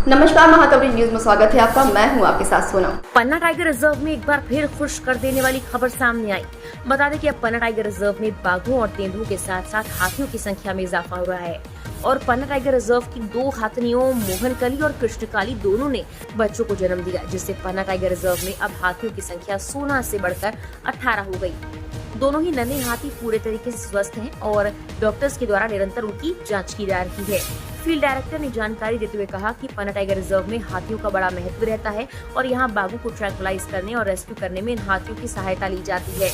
नमस्कार, महाकवरी न्यूज में स्वागत है आपका। मैं हूं आपके साथ सोनम। पन्ना टाइगर रिजर्व में एक बार फिर खुश कर देने वाली खबर सामने आई। बता दें कि अब पन्ना टाइगर रिजर्व में बाघों और तेंदुओं के साथ साथ हाथियों की संख्या में इजाफा हो रहा है और पन्ना टाइगर रिजर्व की 2 हाथिनियों मोहनकली और कृष्णकाली दोनों ने बच्चों को जन्म दिया, जिससे पन्ना टाइगर रिजर्व में अब हाथियों की संख्या 16 से बढ़कर 18 हो गई। दोनों ही नन्हे हाथी पूरे तरीके से स्वस्थ हैं और डॉक्टर्स के द्वारा निरंतर उनकी जांच की जा रही है। फील्ड डायरेक्टर ने जानकारी देते हुए कहा कि पन्ना टाइगर रिजर्व में हाथियों का बड़ा महत्व रहता है और यहां बाघों को ट्रैंक्विलाइज करने और रेस्क्यू करने में इन हाथियों की सहायता ली जाती है।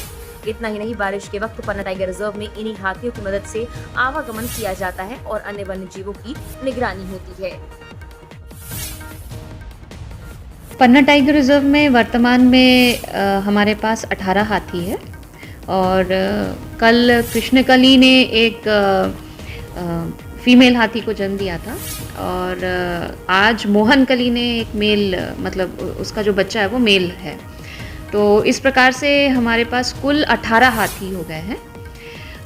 इतना ही नहीं, बारिश के वक्त पन्ना टाइगर रिजर्व में इन्हीं हाथियों की मदद से आवागमन किया जाता है और अन्य वन्य जीवों की निगरानी होती है। पन्ना टाइगर रिजर्व में वर्तमान में हमारे पास 18 हाथी है और कल कृष्णकली ने एक फीमेल हाथी को जन्म दिया था और आज मोहनकली ने एक मेल, मतलब उसका जो बच्चा है वो मेल है। तो इस प्रकार से हमारे पास कुल 18 हाथी हो गए हैं।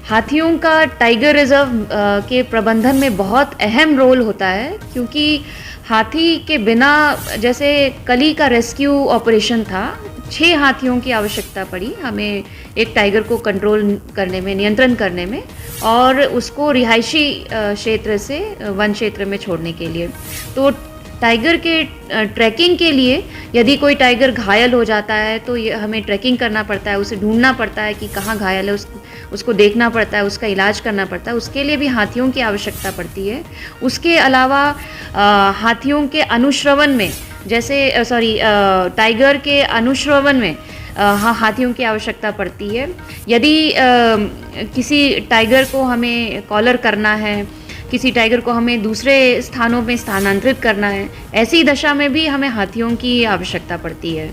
हाथियों का टाइगर रिजर्व के प्रबंधन में बहुत अहम रोल होता है, क्योंकि हाथी के बिना, जैसे कली का रेस्क्यू ऑपरेशन था, 6 हाथियों की आवश्यकता पड़ी हमें एक टाइगर को कंट्रोल करने में, नियंत्रण करने में और उसको रिहायशी क्षेत्र से वन क्षेत्र में छोड़ने के लिए। तो टाइगर के ट्रैकिंग के लिए यदि कोई टाइगर घायल हो जाता है तो ये हमें ट्रैकिंग करना पड़ता है, उसे ढूंढना पड़ता है कि कहाँ घायल है, उसको देखना पड़ता है, उसका इलाज करना पड़ता है। उसके लिए भी हाथियों की आवश्यकता पड़ती है। उसके अलावा हाथियों के अनुश्रवण में, जैसे टाइगर के अनुश्रवण में हाथियों की आवश्यकता पड़ती है। यदि किसी टाइगर को हमें कॉलर करना है, किसी टाइगर को हमें दूसरे स्थानों में स्थानांतरित करना है, ऐसी दशा में भी हमें हाथियों की आवश्यकता पड़ती है।